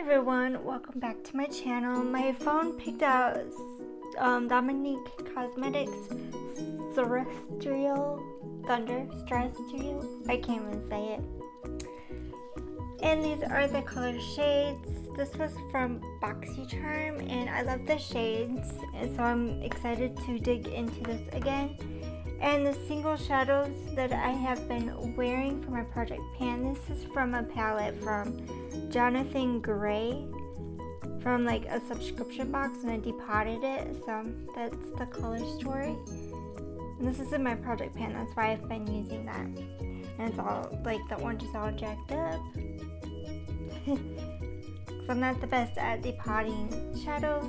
everyone, welcome back to my channel. My phone picked out Dominique Cosmetics Terrestrial Thunder. I can't even say it. And these are the color shades. This was from BoxyCharm and I love the shades, and so I'm excited to dig into this again. And the single shadows that I have been wearing for my Project Pan, this is from a palette from Jonathan Gray from like a subscription box, and I depotted it, so that's the color story. And this is in my Project Pan, that's why I've been using that. And it's all like the orange is all jacked up. So I'm not the best at depotting shadows.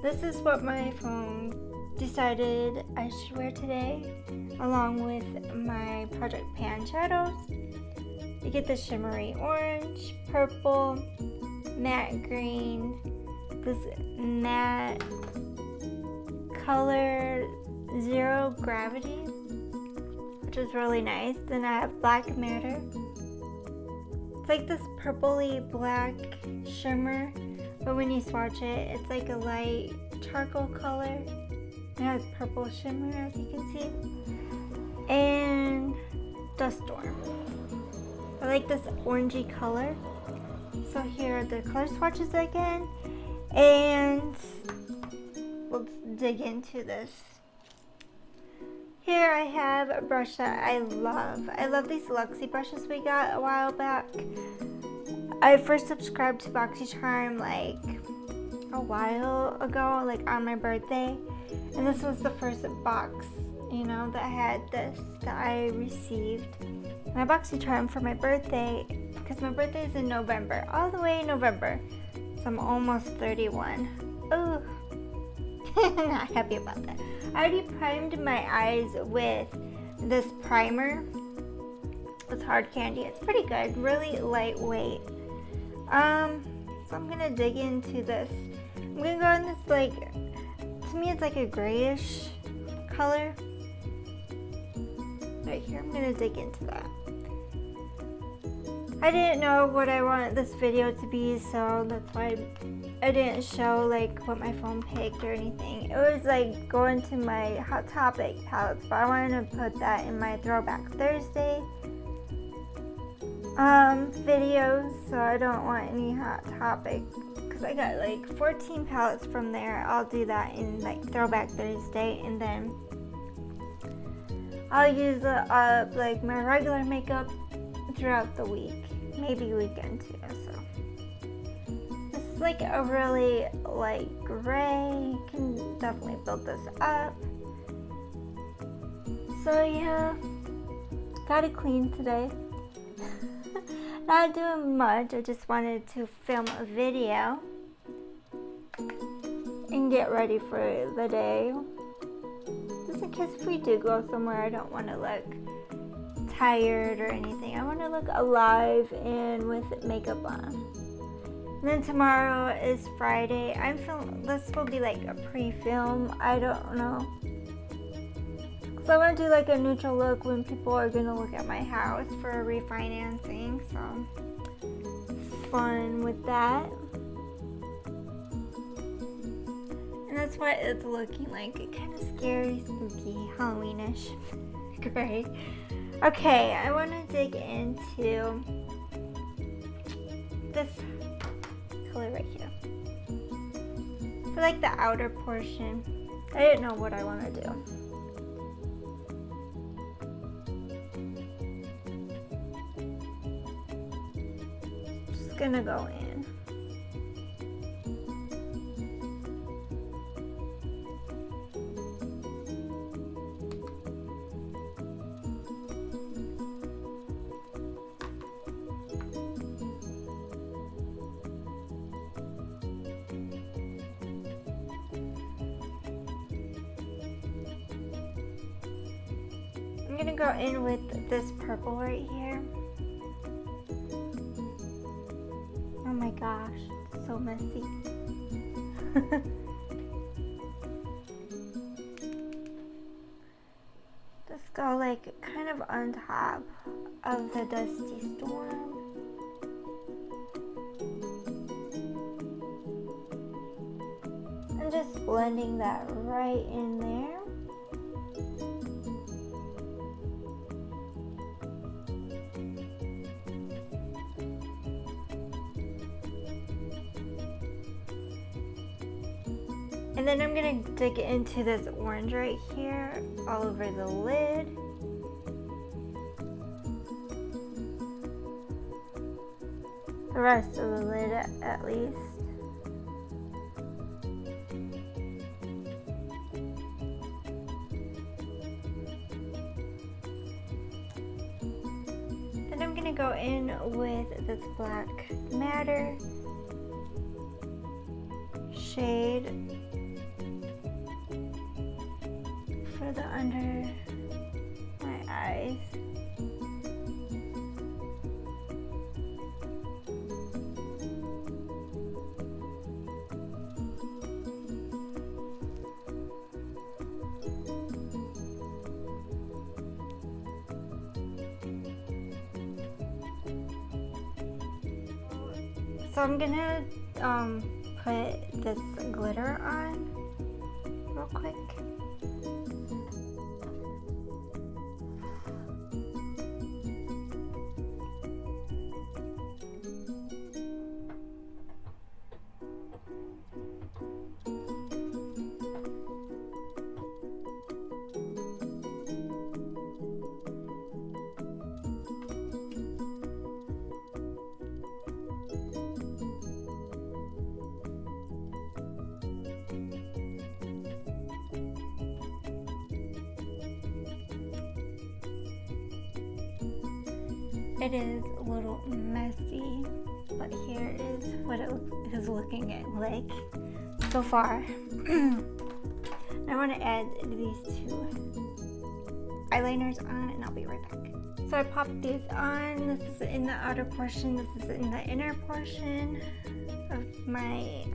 This is what my phone decided I should wear today, along with my Project Pan shadows. You get the shimmery orange, purple, matte green, this matte color Zero Gravity, which is really nice. Then I have black matter. It's like this purpley black shimmer, but when you swatch it, it's like a light charcoal color. It has purple shimmer, as you can see, and Dust Storm. I like this orangey color. So here are the color swatches again, and let's dig into this. Here I have a brush that I love. I love these Luxie brushes we got a while back. I first subscribed to BoxyCharm like a while ago, like on my birthday. And this was the first box, that had this that I received. My BoxyCharm for my birthday, because my birthday is in November, all the way in November. So I'm almost 31. Oh, not happy about that. I already primed my eyes with this primer. It's hard candy. It's pretty good, really lightweight. So I'm gonna dig into this. I'm gonna go in this to me it's like a grayish color. Right here, I'm gonna dig into that. I didn't know what I wanted this video to be, so that's why I didn't show like what my phone picked or anything. It was like going to my Hot Topic palettes, but I wanted to put that in my Throwback Thursday videos, so I don't want any Hot Topic. I got like 14 palettes from there. I'll do that in like Throwback Thursday, and then I'll use up like my regular makeup throughout the week, maybe weekend too. So this is like a really light gray. You can definitely build this up. So yeah, got it clean today. Not doing much, I just wanted to film a video and get ready for the day. Just in case if we do go somewhere, I don't want to look tired or anything. I want to look alive and with makeup on. And then tomorrow is Friday. This will be like a pre-film, I don't know. So I want to do like a neutral look when people are going to look at my house for refinancing. So fun with that. And that's what it's looking like. Kind of scary, spooky, Halloweenish. Great. Okay, I want to dig into this color right here. For like the outer portion. I didn't know what I want to do. Gonna go in. I'm gonna go in with this purple right here. Oh my gosh, it's so messy. Just go like kind of on top of the Dusty Storm. blending that right in there. And then I'm gonna dig into this orange right here, all over the lid. The rest of the lid at least. Then I'm gonna go in with this black matter shade for the under my eyes. So I'm gonna put this glitter on real quick. It is a little messy, but here is what it is looking like so far. I want to add these two eyeliners on and I'll be right back. So I popped these on. This is in the outer portion, this is in the inner portion of my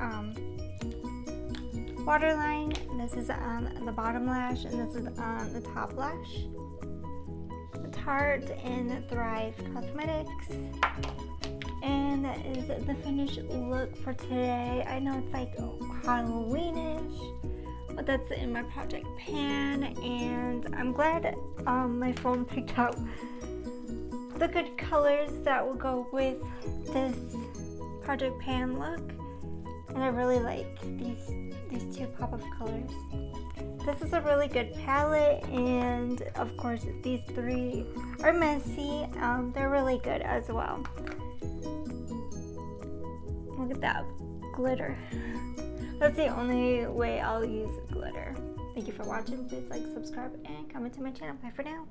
waterline. This is on the bottom lash and this is on the top lash. Tarte and Thrive Cosmetics, and that is the finished look for today. I know it's like Halloweenish, but that's in my project pan, and I'm glad my phone picked out the good colors that will go with this project pan look, and I really like these two pop-up colors. This is a really good palette, and of course these three are messy. They're really good as well. Look at that glitter. That's the only way I'll use glitter. Thank you for watching. Please like, subscribe, and comment to my channel. Bye for now.